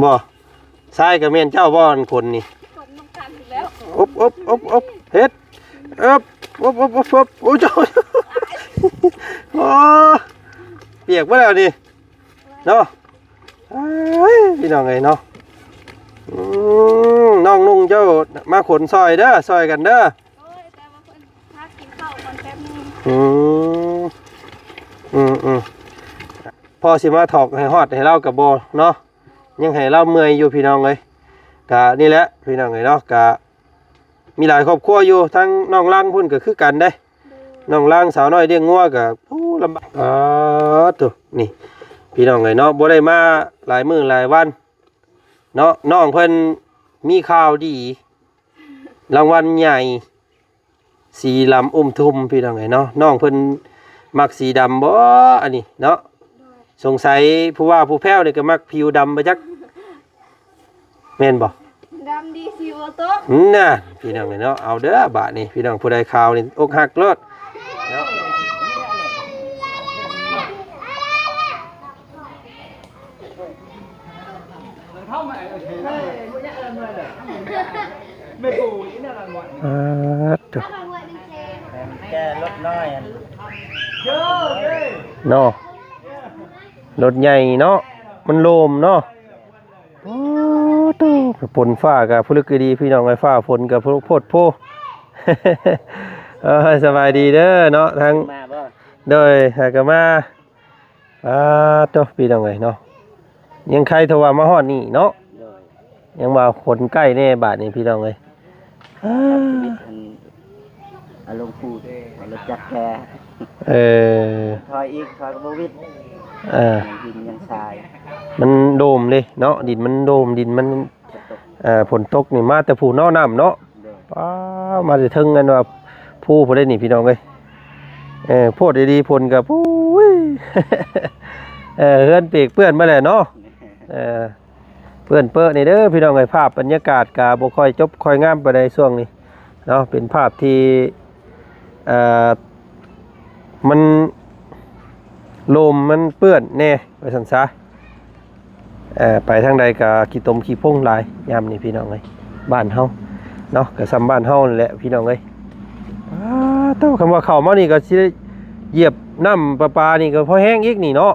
บ่ชายกับแม่นเจ้าบ่อนคนนี่อบเฮ็ดอบโอ้เจ้าโอ้เปียกบ่แล้วนี่เนาะพี่น้องเอ้ยเนาะน้องนุ่งเจ้ามาขนซอยเด้อซอยกันเด้อพอสิมาถอกให้ฮอดให้เล่ากับโบเนาะยังให้เล่าเมื่อยอยู่พี่น้องเลยกะนี่แหละพี่น้องเลยเนาะกะมีหลายครอบครัวอยู่ทั้งน้องล่างพุ่นก็คือกันได้น้องล่างสาวน้อยเลี้ยงงัวกับลำบากตัวนี่พี่น้องเลยเนาะบ่ได้มาหลายมื้อหลายวันเนาะน้องเพิ่นมีข่าวดีรางวัลใหญ่สีลำทุ่มพี่น้องเลยเนาะน้องเพิ่นมักสีดำบ่อันนี้เนาะสงสัยผู้ว่าผู้แพ้วนี่ก็มักผิวดำไปจักแม่นบ่ดำดีสิวโตน่ะพี่น้องเนาะเอาเด้อบาดนี่พี่น้องผู้ใดข่าวนี่อกหักเลิศเนาะไม่ปูนี่น่ะหมดแกรถน้อยเยอะเลยเนาะรถใหญ่เนาะมันโลมเนาะโอ้ตู้ฝนฟ้ากับพลึกดีพี่น้องไอ้ฟ้าฝนกับโพดโพสบายดีเด้อเนาะทั้งโดยหากมาตัวพี่น้องไงเนาะยังใครโทรมาฮอดนี่เนาะยังมาฝนใกล้แน่บาดนี่พี่น้องเลยอารมณ์พูดรถจักรแกถอยอีกถอยกับโบวิดดินยังทรายมันโดมเลยเนาะดินมันโดมดินมันฝนตกนี่มาแต่ผู้นอกน้ำเนาะมาจะทึงกันว่าผู้ได้หนีพี่น้องเลยพูดดีๆผลกับผู้เฮือนเปียกเปื้อนมาแล้วเนาะเปื้อนเปื้อนนี่เด้อพี่น้องเลยภาพบรรยากาศกาบ่ค่อยจบค่อยงามไปในช่วงนี้เนาะเป็นภาพที่มันลมมันเปื้อนแน่ไปสันซะไปทางใดกับขี้ตมขี้พุ่งลายยามนี่พี่น้องเลยบ้านเฮาเนาะกับซ้ำบ้านเฮาแหละพี่น้องเลยต้องคำว่าเข่ามานี่ก็สิเหยียบน้ำปลานี่ก็พอแห้งอีกนี่เนาะ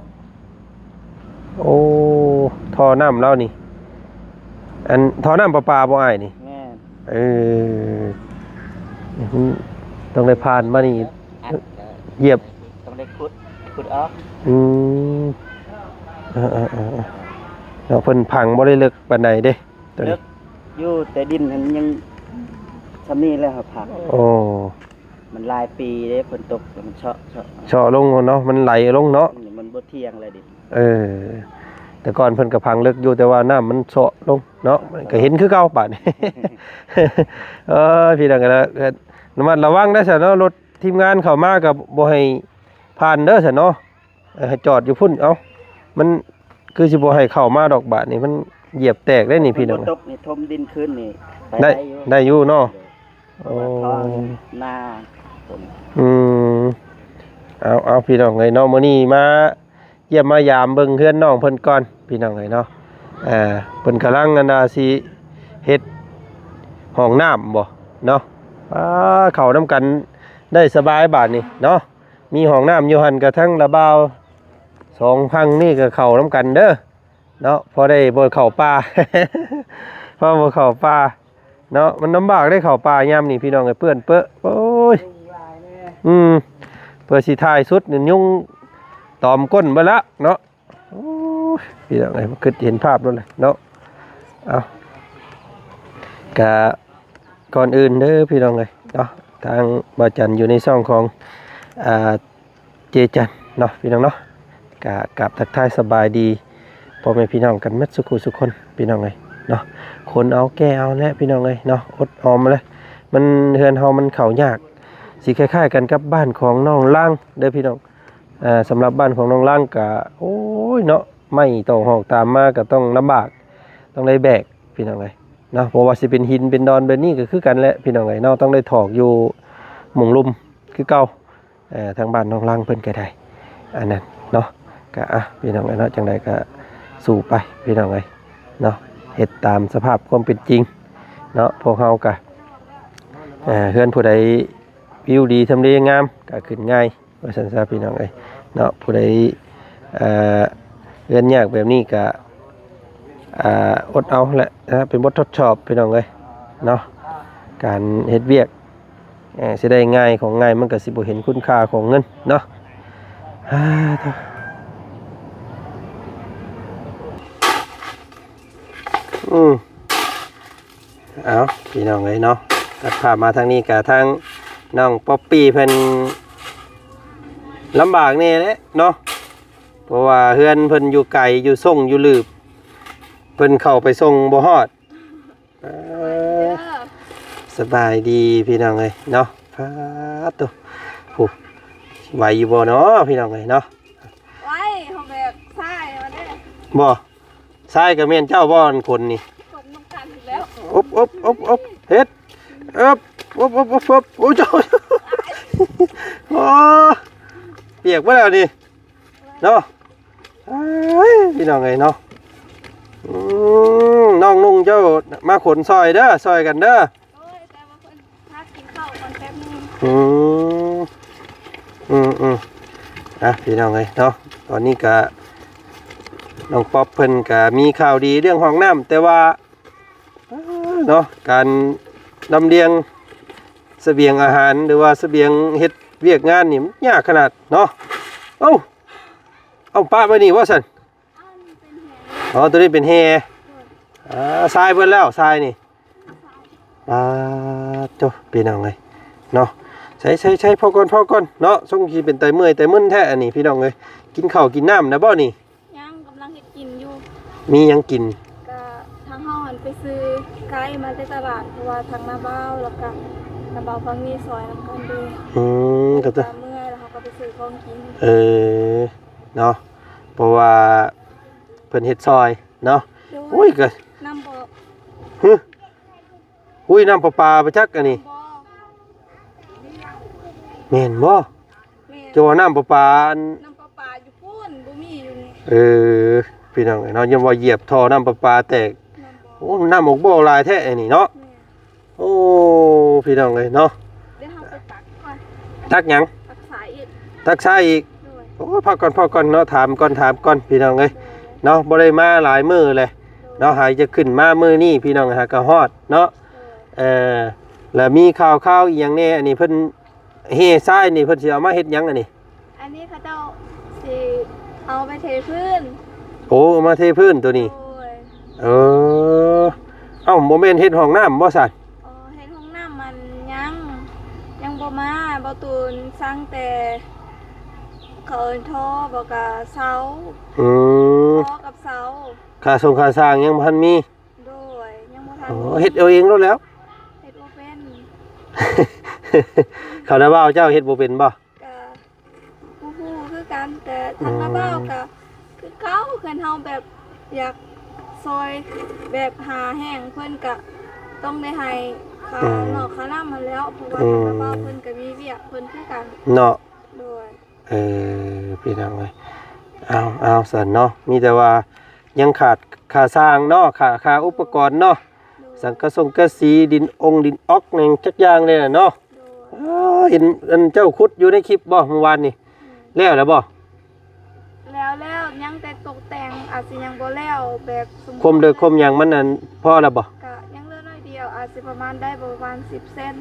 โอ้ท่อน้ำแล้วนี่อันท่อน้ำปลาบ่อ้ายนี่ต้องได้ผ่านมานี่เหยียบต้องได้ขุดออกเราเพิ่นพังบ่ได้ลึกปานใดเด้ตัวนี้อยู่แต่ดินมันยังทำนี่แล้วครับผักโอ้มันลายปีเด้ฝนตกมันเฉาะลงเนาะมันไหลลงเนาะมันบ่เที่ยงเลยดิแต่ก่อนเพิ่นก็พังลึกอยู่แต่ว่าน้ำมันเฉาะลงเนาะก็เห็นคือเก่าบาดนี้พี่น้องก็ระมัดระวังได้ซะเนาะรถทีมงานเข้ามาก็บ่ให้ผ่านเด้อซะเนาะให้จอดอยู่พุ่นเอ้ามันคือสิบ่ให้เข้ามาดอกบาดนี่มันเหยียบแตกได้นี่พี่น้องตกนี่ทมดินขึ้นนี่ได้อยู่เนาะโอ้หน้าเอาพี่น้องเลยเนาะมื้อนี้มาเยี่ยมมายามเบิ่งเฮือนน้องเพิ่นก่อนพี่น้องเลยเนาะเพิ่นกำลังสิเฮ็ดห้องน้ำบ่เนาะเข้าน้ำกันได้สบายบาดนี่เนาะมีห้องน้ำอยู่หั่นกระทั่งระบาว2พังนี่ก็เข้าน้ำกันเด้อเนาะพอได้บ่เข้าป่าพอบ่เข้าป่าเนาะมันลำบากได้เข้าป่ายามนี่พี่น้องเอ้ยเปื้อนเปอะโอ้ยเพื่อสิถ่ายสุดนี่ยุ่งตอมก้นไปละเนาะพี่น้องเอ้ยคือเห็นภาพนั่นเลยเนาะเอากะก่อนอื่นเด้อพี่น้องเอ้ยเนาะทางบ่จันอยู่ในช่องของเจจันเนาะพี่น้องเนาะกับทักทายสบายดีพ่อแม่พี่น้องกันมัดสุขุสุคนพี่น้องเลยเนาะคนเอาแก้เอาแน่พี่น้องเลยเนาะอดออมเลยมันเฮือนเฮามันเข่ายากสิคล้ายๆกันกับบ้านของน้องล่างเด้อพี่น้องสำหรับบ้านของน้องล่างกะโอ้ยเนาะไม่ต้องหอกตามมาก็ต้องลำบากต้องได้แบกพี่น้องเลยเนาะเพราะว่าสิเป็นหินเป็นดอนเป็นนี่ก็คือกันแหละพี่น้องเลยเนาะต้องได้ถอกอยู่หมุงลุ่มคือเก่าทางบ้านน้องล่างเพิ่นก็ได้อันนั้นเนาะก็พี่น้องเนาะจังใดก็สู่ไปพี่น้องเลย เนาะเฮ็ดตามสภาพความเป็นจริงเนาะพวกเฮาก็เฮือนผู้ใดวิวดีทำเลงามก็ขึ้นง่ายว่าซั่นซะพี่น้องเอ้ยเนาะผู้ใดเฮือนยากแบบนี้ก็อดเอาแหละนะเป็นบททดสอบพี่น้องเอ้ยเนาะการเฮ็ดเวียกสิได้ง่ายของง่ายมันก็สิบ่เห็นคุณค่าของเงินเนาะเอาพี่น้องเอ้ยเนาะตัดภาพมาทางนี้กับทางน้องป๊อปปี้เพิ่นลำบากแน่แหละเนาะเพราะว่าเฮือนเพิ่นอยู่ไกลอยู่ส่งอยู่ลืบเพิ่นเข้าไปส่งบ่ฮอดสบายดีพี่น้องเอ้ยเนาะพาตัวผู้ไหวอยู่บ่เนาะพี่น้องเอ้ยเนาะไว้เขาแบบใช่มาเด้ บ่ทรายกับแม่นเจ้าบ่อนคนนี่ ตกน้ำกันอีกแล้ว อบเฮ็ดอบโอ้เจ้าโอ้เปียกบ่แล้วนี่เนาะพี่น้องเอ้ยเนาะน้องนุ่งเจ้ามาขนซอยเด้อซอยกันเด้อโอ้ยแต่ว่าเพิ่นพักกินข้าวก่อนแป๊บนึงพี่น้องเอ้ยเนาะตอนนี้ก็น้องป๊อปเพิ่นก็มีข่าวดีเรื่องห้องน้ำแต่ว่าเนาะการลำเลียงเสบียงอาหารหรือว่าเสบียงเฮ็ดเวียกงานนี่มันยากขนาดเนาะเอาป้าไปนี่ว่าซั่นตัวนี้เป็นแฮทรายเบิ่นแล้วทรายนี่โตพี่น้องเอ้ยเนาะใช้พอก่อนเนาะส่งสิเป็นไตเมื่อยไตมึนแท้อันนี้พี่น้องเอ้ยกินข้าวกินน้ำนะบ่นี่ยังกำลังเฮ็ดกินอยู่มียังกินก็ทางเฮาหันไปซื้อไก่มาจากตลาดเพราะว่าทางนาบ้าวแล้วก็นาบ้าวฟังมีซอยนำกันด้วยก็จะเมื่อยแล้วเขาก็ไปซื้อของกินเนาะเพราะว่าเพิ่นเฮ็ดซอยเนาะอุ้ยก็น้ำบ่อุ้ยน้ำประปาไปจักอันนี้แม่นบ่จะว่าน้ำประปาอยู่พุ่นบ่มีอยู่นี่พี่น้องเนาะยังว่าเหยียบท่อน้ำประปาแตกโอ้น้ำออกบ่ลายแท้อันนี้เนาะโอ้พี่น้องเอ้ยเนาะเดี๋ยวเฮาไปตักก่อนตักหยังตักสายอีกโอ้พักก่อนเนาะถามก่อนพี่น้องเอ้ยเนาะบ่ได้มาหลายมื้อเลยเนาะหายจะขึ้นมามื้อนี้พี่น้องหาก็ฮอดเนาะแล้วมีข่าวอีหยังแน่อันนี้เพิ่นเฮทรายนี่เพิ่นสิเอามาเฮ็ดหยังอันนี้เขาเจ้าสิเอาไปเทพื้นโอ้มาเทพื้นตัวนี้บ่แม่นเฮ็ดห้องน้ำบ่ซั่นเฮ็ดห้องน้ำมันยังบ่มาบ่ตูนสั่งแต่เขาเอิ้นท่อบ่ก็เสาท่อกับเสาค่าส่งค่าสร้างยังบ่ทันมีโดยยังบ่ทันเฮ็ดเอาเองแล้วเฮ็ดบ่เป็น เขาได้ว่าเจ้าเฮ็ดบ่เป็นบ่ก็ฮู้คือกันแต่ทางนาบ้าวก็คือเขาเพิ่นเฮาแบบอยากซอยแบบหาแห้งเพิ่นก็ต้องได้ให้ค่านอกค่าน้ำมาแล้วเพราะว่าทางนาบ้าวเพิ่นก็มีเวียกเพิ่นคือกันเนาะโดยพี่น้องเอ้ยเอาซั่นเนาะมีแต่ว่ายังขาดค่าสร้างเนาะค่าอุปกรณ์เนาะสังกะสีดินออกนั่นจักอย่างเลยเนาะเห็นอันเจ้าขุดอยู่ในคลิปบ่เมื่อวานนี่แล้วบ่แล้วยังแต่ตกแต่งอาจสิยังบ่แล้วแบบคมหยังมันนั่นพอแล้วบ่ก็ยังเหลือน้อยเดียวอาจสิประมาณได้ประมาณ10เซน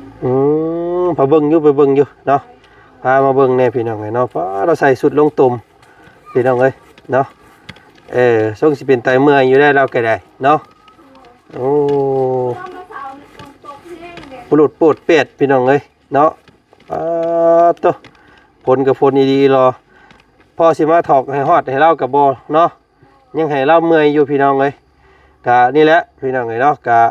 ไปเบิ่งอยู่เนาะพามาเบิ่งแน่พี่น้องเอ้ยเนาะเพราะเราใส่สุดลงตุ่มพี่น้องเอ้ยเนาะส่งสิเป็นไตเมื่อยอยู่ได้เราก็ได้เนาะโอ้ปลุดปูดเป็ดพี่น้องเอ้ยเนาะตัวฝนกับฝนดีๆรอพอสิมาถอกให้ฮอดให้เล่ากับบ่เนาะยังให้เล่าเมื่อยอยู่พี่น้องเอ้ยกะนี่แหละพี่น้องเอ้ยเนาะกะ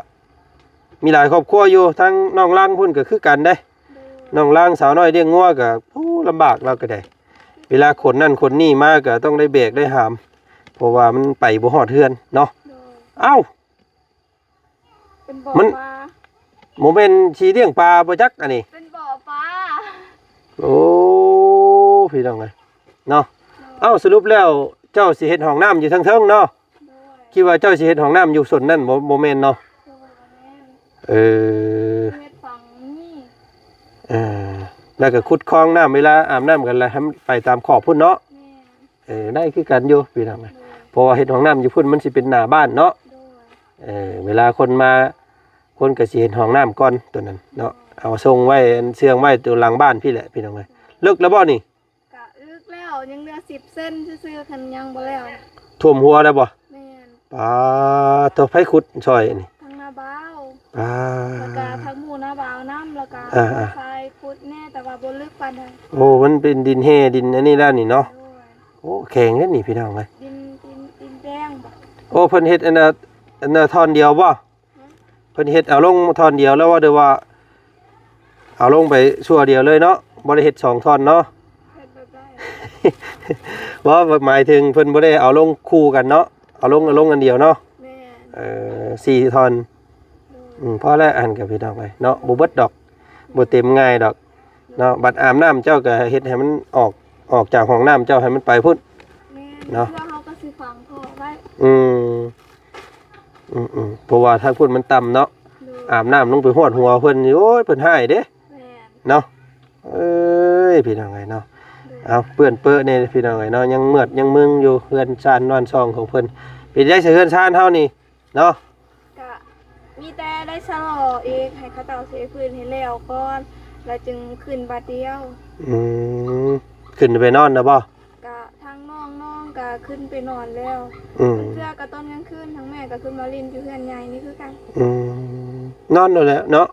มีหลายครอบครัวอยู่ทั้งน้องล่างพุ่นก็คือกันได้น้องล่างสาวน้อยเลี้ยงงัวก็ลำบากเราก็ได้เวลาขนนั่นขนนี่มาก็ต้องได้เบรกได้หามเพราะว่ามันไปบ่ฮอดเฮือนเนาะมันโมเมนต์ชีเลี้ยงปลาบ่จักอันนี้เป็นบ่อปลาโอ้พี่น้องเอ้ยเนาะสรุปแล้วเจ้าสิเฮ็ดห้องน้ำอยู่ทางเทิงเนาะ คิดว่าเจ้าสิเฮ็ดห้องน้ำอยู่ส่วนนั้นบ่แม่นเนาะ โดยบ่แม่น เออ เฮ็ดฝั่งนี้ เออแล้วก็ขุดคลองน้ำเวลาอาบน้ำกันแล้วให้มันไปตามขอบพุ่นเนาะ แม่น ได้คือกันอยู่พี่น้อง โดย เพราะว่าเฮ็ดห้องน้ำอยู่พุ่นมันสิเป็นหน้าบ้านเนาะ โดย เวลาคนมาคนก็สิเฮ็ดห้องน้ำก่อนตัวนั้นเนาะเอาส่งไว้เชื่องไว้ตัวหลังบ้านพี่แหละพี่น้องเอ้ยลึกแล้วบ่นี่ กะลึกแล้วยังเหลือ10 เส้นซื่อๆคันยังบ่แล้ว ท่วมหัวแล้วบ่ แม่น ปาตัวไผขุดซอยนี่ ทางนาบ้าว ปา แล้วก็ทางหมู่นาบ้าวน้ำแล้วก็ อ่า ทรายขุดแน่แต่ว่าบ่ลึกปานใด โอ้มันเป็นดินแห่ดินอันนี้แล้วนี่เนาะ โดย โอ้แข็งเด้นี่พี่น้องเอ้ย ดินแดงบ่ โอ้เพิ่นเฮ็ดอันน่ะท่อนเดียวบ่เพิ่นเฮ็ดเอาลงท่อนเดียวแล้วว่าเด้อว่าเอาลงไปชั่วเดียวเลยเนาะบ่ได้เฮ็ด2ท่อนเนาะ เฮ็ดแบบได้ บ่หมายถึงเพิ่นบ่ได้เอาลงคู่กันเนาะเอาลงอันเดียวเนาะ แม่น 4ท่อนพอแล้วอันกับพี่น้องไปเนาะบ่เบิดดอกบ่เต็มง่ายดอกเนาะบัดอาบน้ำเจ้าก็เฮ็ดให้มันออกจากห้องน้ำเจ้าให้มันไปพุ่น แม่น เนาะ เพื่อเฮาก็สิฝังท่อไว้ อืมเพราะว่าทางพุ่นมันต่ำเนาะ โดย อาบน้ำลงไปฮอดหัวเพิ่นนี่โอ้ยเพิ่นหายเด้ แม่น เนาะเอ้ยพี่น้องไงเนาะ โดย เอาเปื้อนเปื้อนี่พี่น้องไงเนาะยังเมือดยังมึงอยู่เฮือนชานนอนซองของเพิ่นเป็นได้เฮือนชานเฮานี่เนาะ ก็มีแต่ได้ชะลอเองให้เขาเจ้าเสียพื้นให้แล้วก่อนแล้วจึงขึ้นบาดเดียว อืมขึ้นไปนอนนะบ่ ก็ทางน้องก็ขึ้นไปนอนแล้ว อืม เพื่อก็ตอนกลางคืนทั้งแม่ก็ขึ้นมาเลินอยู่เฮือนใหญ่นี่คือกัน อืมนอนนั่นแหละเนาะ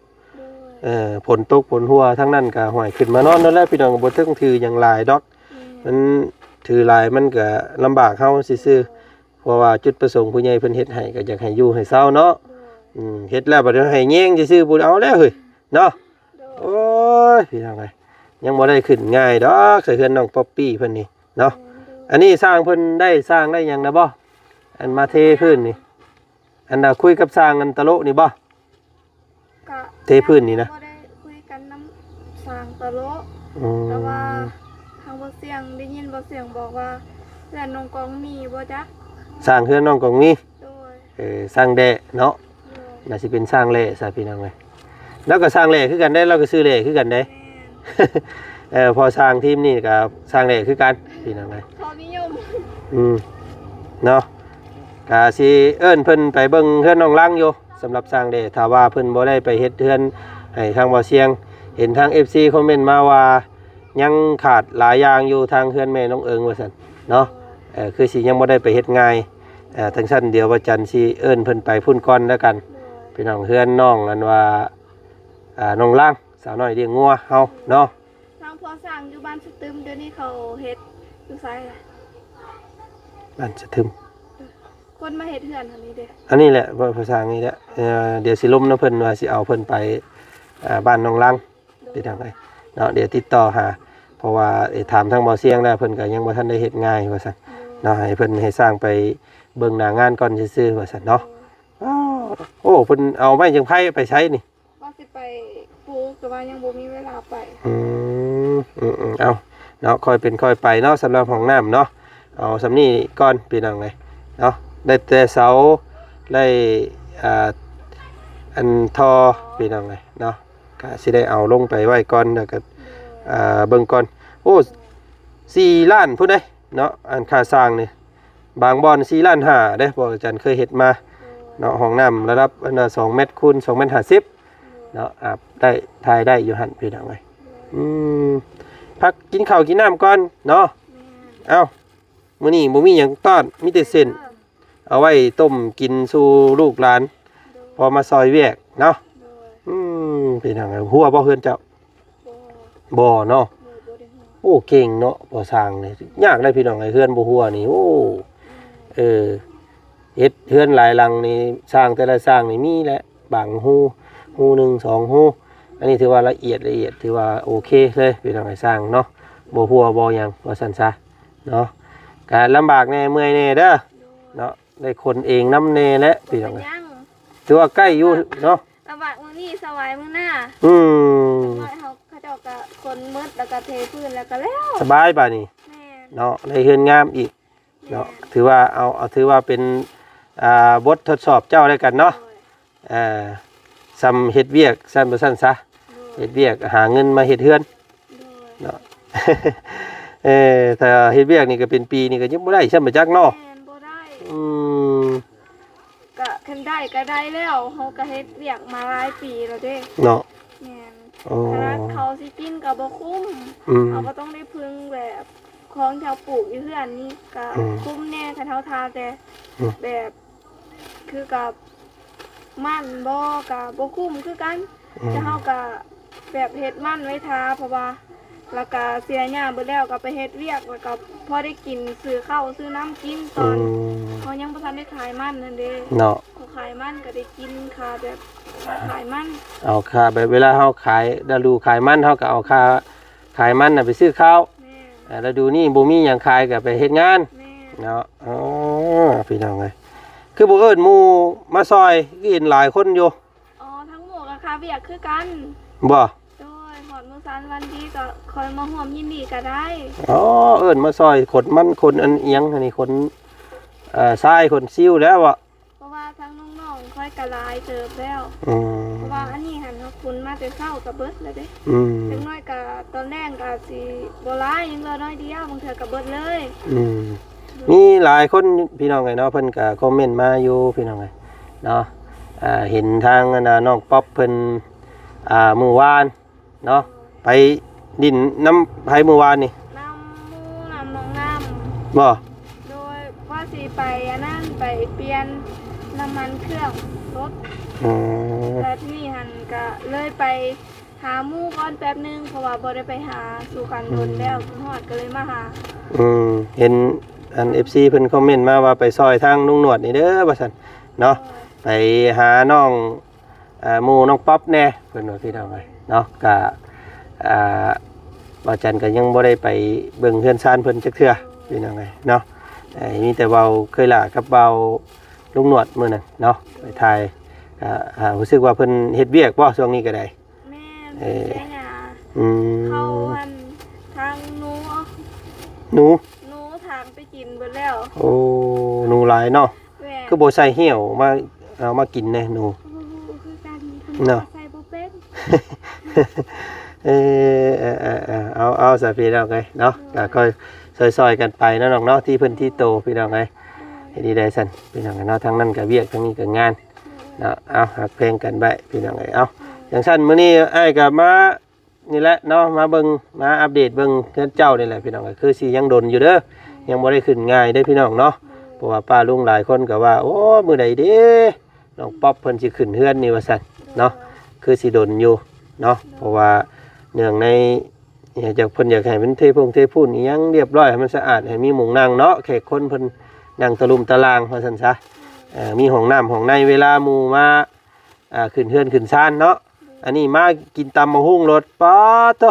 โดย ฝนตกฝนหัวทั้งนั้นก็ห่วยขึ้นมานอนนั่นแหละพี่น้องบ่ถึงถือหยังหลายดอก แม่ มันถือหลายมันก็ลำบากเฮาซื่อๆเพราะว่าจุดประสงค์ผู้ใหญ่เพิ่นเฮ็ดให้ก็อยากให้อยู่ให้เศร้าเนาะ โดย เฮ็ดแล้วบัดนี้ให้แยงซื่อๆบ่เอาแล้วเฮ้ยเนาะ โดย โอ้ยพี่น้องเอ้ยยังบ่ได้ขึ้นง่ายดอกใส่เฮือนน้องป๊อปปี้เพิ่นนี่เนาะอันนี้สร้างเพิ่นได้สร้างได้หยังนะบ่อันมาเทพื้นนี่อันน่ะคุยกับสร้างอันตะโลนี่บ่ ก็ เทพื้นนี่นะ บ่ได้คุยกันน้ำสร้างตะโล อืม แต่ว่าทางบ่เสียงได้ยินบ่เสียงบอกว่าเพื่อนน้องกองมีบ่จ๊ะ สร้างเฮือนน้องกองมี โดย สร้างแดะเนาะ โดย น่าสิเป็นสร้างแหล่ซะพี่น้องเอ้ยแล้วก็สร้างแหล่คือกันได้เราก็ซื้อแหล่คือกันได้ แม่น พอสร้างทีมนี่ก็สร้างแหล่คือกันพี่น้องเอ้ย เขานิยม เนาะกาสิเอิ้นเพิ่นไปเบิ่งเฮือนน้องลังอยู่สำหรับสร้างแหล่ถ้าว่าเพิ่นบ่ได้ไปเฮ็ดเฮือนให้ทางบ่เสียง เห็นทาง FC คอมเมนต์มาว่ายังขาดหลายอย่างอยู่ทางเฮือนแม่น้องเอิงว่าซั่นเนาะคือสิยังบ่ได้ไปเฮ็ดง่ายทั้งชั้นเดียวว่าจันทร์สิเอิ้นเพิ่นไปพุ่นก่อนแล้วกัน โดย พี่น้องเฮือนน้องอันว่าน้องล่างสาวน้อยเลี้ยงงัวเฮาเนาะ ทางพอสร้างอยู่บ้านสตึมเดี๋ยวนี้เขาเฮ็ดอยู่ไสล่ะ บ้านจะถึม คนมาเฮ็ดเฮือนทางนี้เด้ อันนี้แหละภาษางี้แหละเดี๋ยวสิล้มนะเพิ่นว่าสิเอาเพิ่นไปบ้านน้องล่างเป็นทางไดเนาะเดี๋ยวติดต่อหาเพราะว่าถามทางบ่อเสียงแล้วเพิ่นก็ยังบ่ทันได้เฮ็ดง่ายว่าซั่นเนาะให้เพิ่นให้สร้างไปเบิ่งหน้างานก่อนซื่อๆว่าซั่นเนาะโอ้เพิ่นเอาไม้จังไผไปใช้นี่ ว่าสิไปปลูกแต่ว่ายังบ่มีเวลาไป เอาเนาะค่อยเป็นค่อยไปเนาะสำหรับห้องน้ำเนาะเอาสำนี้ก่อนพี่น้องเลยเนาะได้แต่เสาได้อันทอพี่น้องเลยเนาะก็สิได้เอาลงไปไว้ก่อนแล้วก็เบิ่งก่อนโอ้4 ล้านพุ่นเด้เนาะอันค่าสร้างนี่บางบ่อน4 ล้าน5เด้บ่อาจารย์เคยเฮ็ดมาเนาะห้องน้ำระดับอันน่ะ2 เมตรคูณ2 เมตร 50เนาะอาบได้ทายได้อยู่หั่นพี่น้องเลยพักกินข้าวกินน้ำก่อนเนาะเอ้ามื้อนี้บ่มีหยังต้อนมีแต่เส้นเอาไว้ต้มกินสู่ลูกหลานพอมาซอยเวียกเนาะพี่น้องหัวบ่เฮือนเจ้าบ่เนาะโอ้เก่งเนาะบ่สร้างนี่ยากได้พี่น้องไอ้เฮือนบ่หัวนี่โอ้เฮ็ดเฮือนหลายหลังนี่สร้างแต่ละสร้างนี่มีแหละบางหูหนึ่ง2 หูอันนี้ถือว่าละเอียดถือว่าโอเคเลยพี่น้องไอ้สร้างเนาะบ่หัวบ่หยังว่าซั่นซะเนาะการลำบากแน่เมื่อยแน่เด้อเนาะได้คนเองน้ำแน่และพี่น้องถือว่าใกล้อยู่เนาะ ลำบากมื้อนี้สบายมื้อหน้าน้อยเขาเจ้าก็คนมืดแล้วก็เทพื้นแล้วก็แล้ว สบายป่ะนี่ แม่น เนาะได้เฮือนงามอีกเนาะถือว่าถือว่าเป็น บททดสอบเจ้าด้วยกันเนาะซ้ำเฮ็ดเวียกซ้ำบ่ซั่นซะเฮ็ดเวียกหาเงินมาเฮ็ดเฮือนเนาะ ถ้าเฮ็ดเวียกนี่ก็เป็นปีนี่ก็ยังบ่ได้ซ้ำบ่จักเนาะบ่ได้ ก็ คันได้ก็ได้แล้วเฮาก็เฮ็ดเวียกมาหลายปีแล้วเด้เนาะแม่นขนาดเขาสิกินก็บ่คุ้มเฮาก็ต้องได้พึ่งแบบของที่เฮาปลูกอยู่เฮือนนี่ก็คุ้มแน่คันเฮาทาแต่แบบคือกับมันบ่ก็บ่คุ้มคือกันแต่เฮาก็แบบเฮ็ดมันไว้ทาเพราะว่าแล้วก็เสียหญ้าเบิดแล้วก็ไปเฮ็ดเวียกแล้วก็พอได้กินซื้อข้าวซื้อน้ำกินตอนเขายังบ่ทันได้ขายมันนั่นเด้เนาะขายมันก็ได้กินค่าแบบขายมันเอาค่าแบบเวลาเฮาขายฤดูขายมันเฮาก็เอาค่าขายมันน่ะไปซื้อข้าวฤดูนี้บ่มีหยังขายก็ไปเฮ็ดงานเนาะอ๋อพี่น้องเอ้ยคือบ่เอิ้นหมู่มาซอยคือเห็นหลายคนอยู่อ๋อทั้งหมดก็ค่าเวียกคือกันบ่โดยหอดมื้อซันวันดีก็คอยมาร่วมยินดีก็ได้อ๋อเอิ้นมาซอยขนมันคนอันเอียงอันนี้คนทรายคนซิ่วแล้วอ่ะเพราะว่าทั้งน้องๆค่อยกระลายเติบแล้วเพราะว่าอันนี้หันเขาคุณมาแต่เช้ากับเบิดเลยเด้จังน้อยกับตอนแรกกับสิบ่หลายยังเหลือน้อยเดียวบางเทื่อกับเบิดเลยมีหลายคนพี่น้องไงเนาะเพิ่นก็คอมเมนต์มาอยู่พี่น้องไงเนาะเห็นทางน้องป๊อปเพิ่นมื้อวานเนาะไปดินน้ำไผมื้อวานนี่น้ำมูน้ำน้องน้ำบ่โดยว่าสิไปอันนั้นไปเปลี่ยนน้ำมันเครื่องรถแล้วที่นี่หันก็เลยไปหาหมู่ก่อนแป๊บนึงเพราะว่าบ่ได้ไปหาสู่กันโดนแล้วฮอดก็เลยมาหาเห็นอัน FC เพิ่นคอมเมนต์มาว่าไปซอยทางลุงหนวดนี่เด้อว่าซั่นเนาะไปหาน้องหมู่น้องป๊อปแน่เพิ่นว่าพี่น้องเอ้ยเนาะก็บ่จันก็ยังบ่ได้ไปเบิ่งเฮือนซานเพิ่นจักเทื่อพี่น้องเอ้ยเนาะมีแต่เว้าเคยล่ะกับเว้าลุงหนวดมื้อนั้นเนาะไปถ่ายรู้สึกว่าเพิ่นเฮ็ดเวียกบ่ช่วงนี้ก็ได้แม่ใช่หยังเขาหันทางหนูทางไปกินเบิดแล้วโอ้หนูหลายเนาะคือบ่ใส่เหี่ยวมาเอามากินแน่หนูคือกันเนาะใส่บ่เป็นเอาซะพี่น้องเอ้ยเนาะก็ค่อยซอยๆกันไปเนาะน้องเนาะที่เพิ่นที่โตพี่น้องเอ้ยให้ดีได้ซั่นพี่น้องเนาะทั้งนั้นก็เวียกทั้งนี้ก็งานเนาะเอาหักเพลงกันไว้พี่น้องเอ้ยเอาอย่างซั่นมื้อนี้อ้ายก็มานี่แหละเนาะมาเบิ่งมาอัปเดตเบิ่งเฮือนเจ้านี่แหละพี่น้องเอ้ยคือสิยังดนอยู่เด้อยังบ่ได้ขึ้นง่ายเด้อพี่น้องเนาะเพราะว่าป้าลุงหลายคนก็ว่าโอ้มื้อใดเด้น้องป๊อปเพิ่นสิขึ้นเฮือนนี่ว่าซั่นเนาะคือสิดนอยู่เนาะเพราะว่าเนื่องในจากเพิ่นอยากให้เป็นเทพูนอีหยังเรียบร้อยให้มันสะอาดให้มีหมุงนั่งเนาะแขกคนเพิ่นนั่งตะลุมตะลางว่าซั่นซะมีห้องน้ำห้องในเวลาหมู่มาขึ้นเฮือนขึ้นศาลเนาะอันนี้มากินตำมะฮุ่งรถป๊อดโต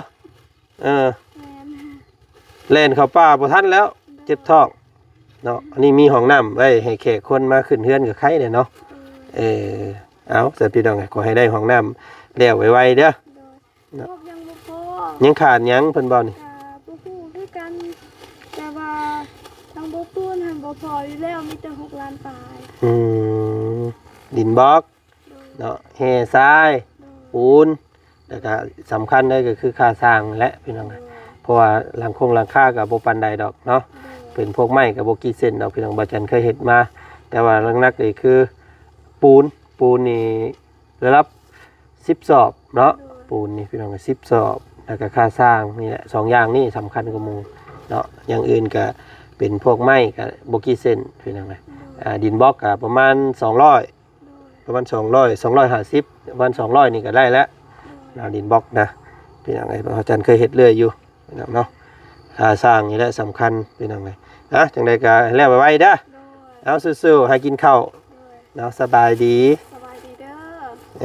เล่นเข้าป่าบ่ทันแล้วเจ็บท้องเนาะอันนี้มีห้องน้ำไว้ให้แขกคนมาขึ้นเฮือนกับใครเนี่ยเนาะเอาแต่พี่น้องขอให้ได้ห้องน้ำแล้วไวๆเด้อยังขาดยังเพิ่นบ่นี่บ่ฮู้คือกันแต่ว่าทางบ่ปูนหันบ่พออยู่แล้วมีแต่6ล้านปลายดินบล็อกเนาะแห่ทรายปูนแล้วก็สำคัญเลยก็คือค่าสร้างและพี่น้องเพราะว่าหลังคาก็บ่ปานใดดอกเนาะเป็นพวกไม้ก็บ่กี่เส้นดอกพี่น้องบ่จันเคยเฮ็ดมาแต่ว่านักๆนี่คือปูนนี่ระดับ10 ศอกเนาะปูนนี่พี่น้อง10 ศอกแล้วก็ค่าสร้างนี่แหละ2อย่างนี้สำคัญกว่าหมู่เนาะอย่างอื่นก็เป็นพวกไม้ก็บ่กี่เส้นพี่น้องดินบล็อกก็ประมาณ200ประมาณ250ประมาณ200นี่ก็ได้แล้วดินบล็อกนะพี่น้องอาจารย์เคยเฮ็ดเรื่อยอยู่พี่น้องเนาะค่าสร้างนี่แหละสำคัญพี่น้องจังได๋ก็แล้วไว้เด้อเอาสู้ๆให้กินข้าวเนาะสบายดีเด้อ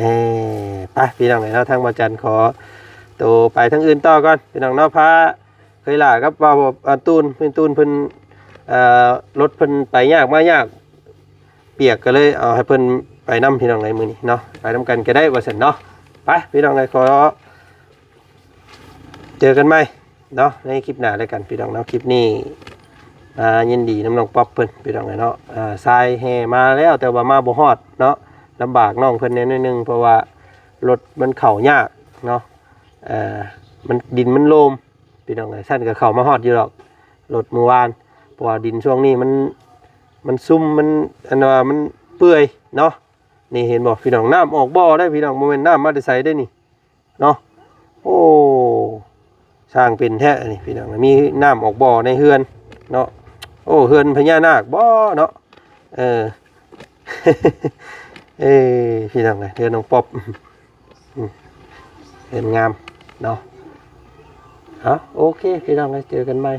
ไปพี่น้องเนาะทางอาจารย์ขอตัวไปทางอื่นต่อก่อนพี่น้องเนาะพาเคยล่ะครับว่าตูนเพิ่นรถเพิ่นไปยากมายากเปียกก็เลยเอาให้เพิ่นไปนำพี่น้องในมื้อนี้เนาะไปนำกันก็ได้ว่าซั่นเนาะไปพี่น้องขอเจอกันใหม่เนาะในคลิปหน้าแล้วกันพี่น้องเนาะคลิปนี้ ยินดีน้ำน้องป๊อปเพิ่นพี่น้องเนาะทรายแห่มาแล้วแต่ว่ามาบ่ฮอดเนาะลำบากน้องเพิ่นแน่นิดนึงเพราะว่ารถมันเข้ายากเนาะมันดินมันโลมพี่น้องท่านก็เข้ามาฮอดอยู่หรอกรถเมื่อวานเพราะว่าดินช่วงนี้มันซุ่มมันอันว่ามันเปื่อยเนาะนี่เห็นบ่พี่น้องน้ำออกบ่อได้พี่น้องบ่แม่นน้ำมาแต่ไสได้นี่เนาะโอ้สร้างเป็นแท้นี่พี่น้องมีน้ำออกบ่อในเฮือนเนาะโอ้เฮือนพญานาคบ่เนาะพี่น้องเฮือนน้องป๊อบเฮือนงามเนาะโอเคพี่น้องเจอกันใหม่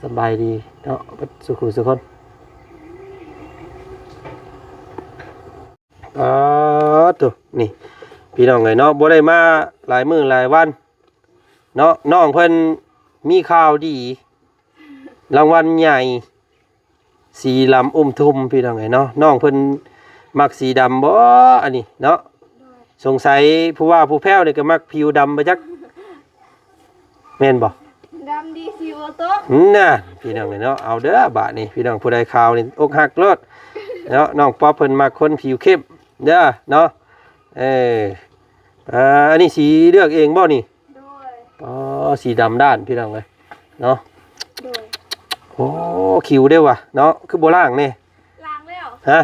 สบายดีเนาะสุขุสุขคนตัวนี่พี่น้องเนาะบ่ได้มาหลายมื้อหลายวันเนาะน้องเพิ่นมีข่าวดีรางวัลใหญ่สีลำทุ่มพี่น้องเนาะน้องเพิ่นมักสีดำบ่อันนี้เนาะสงสัยผู้ว่าผู้แพ้วนี่ก็มักผิวดำไปจักแม่นบ่ดำดีสิวโต๊ะน่ะพี่น้องเนาะเอาเด้อบาดนี่พี่น้องผู้ใดข่าวนี่อกหักเลิศเนาะน้องป๊อปเพิ่นมักคนผิวเข้มเด้อเนาะอันนี้สีเลือกเองบ่นี่สีดำด้านพี่น้องเลยเนาะโอ้คิวได้ว่ะเนาะคือโบล่างเนี่ยล้างแล้วฮะ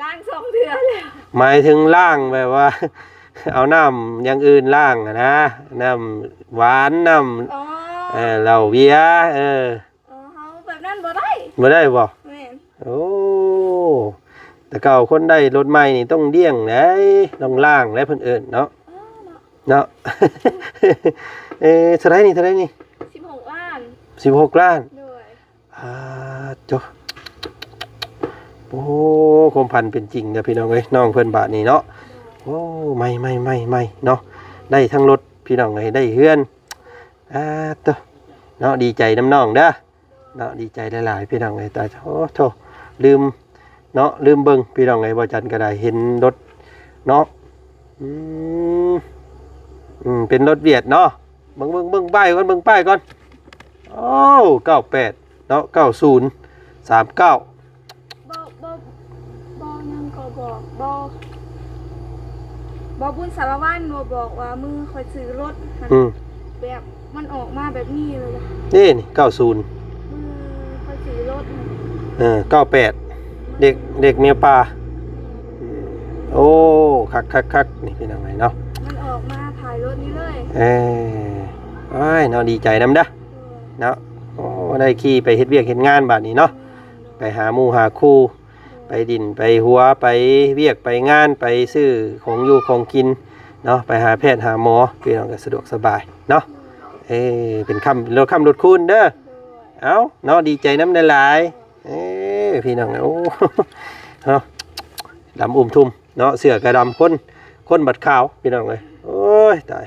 ล้าง2 เดือนแล้วหมายถึงล่างแบบว่าเอาน้ำอย่างอื่นล่างนะน้ำหวานน้ำเหล้าเบียร์เฮาแบบนั้นบ่ได้บ่แม่นโอ้แต่เก่าคนได้รถใหม่นี่ต้องเดี่ยงไหนต้องล่างและเพิ่นเอิ้นเนาะเนาะเท่าไรนี่16 ล้าน16 ล้านด้วยจ้ะโอ้ความพันเป็นจริงนะพี่น้องเอ้ยน้องเพิ่นบาทนี่เนาะโอ้ไม่เนาะได้ทั้งรถพี่น้องเอ้ยได้เฮือนตัวเนาะดีใจน้ำน้องเด้อเนาะดีใจหลายๆพี่น้องเอ้ยแต่โอ้โธ่ลืมเนาะลืมเบิ่งพี่น้องเอ้ยบ่จันก็ได้เห็นรถเนาะเป็นรถเวียดเนาะเบิ่งป้ายก่อนโอ้98เนาะ9039บ่ยังก็บอกบุญสารวัตรบอกว่ามือคอยซื้อรถแบบมันออกมาแบบนี้เลยนี่90มือคอยซื้อรถ98เด็กเมียป่าโอ้คักนี่พี่น้องเนาะมันออกมาถ่ายรถนี้เลยเนาะดีใจนำเด้อเนาะโอ้ได้ขี่ไปเฮ็ดเวียกเฮ็ดงานบาดนี้เนาะไปหาหมู่หาคู่ไปดินไปหัวไปเวียกไปงานไปซื้อของอยู่ของกินเนาะไปหาแพทย์หาหมอพี่น้องก็สะดวกสบายเนาะเป็นรถคูณเด้อเอาเนาะดีใจน้ำหลายพี่น้องโอ้เนาะดำทุ่มเนาะเสื้อกระดำคนบัดขาวพี่น้องเลยโอ้ยตาย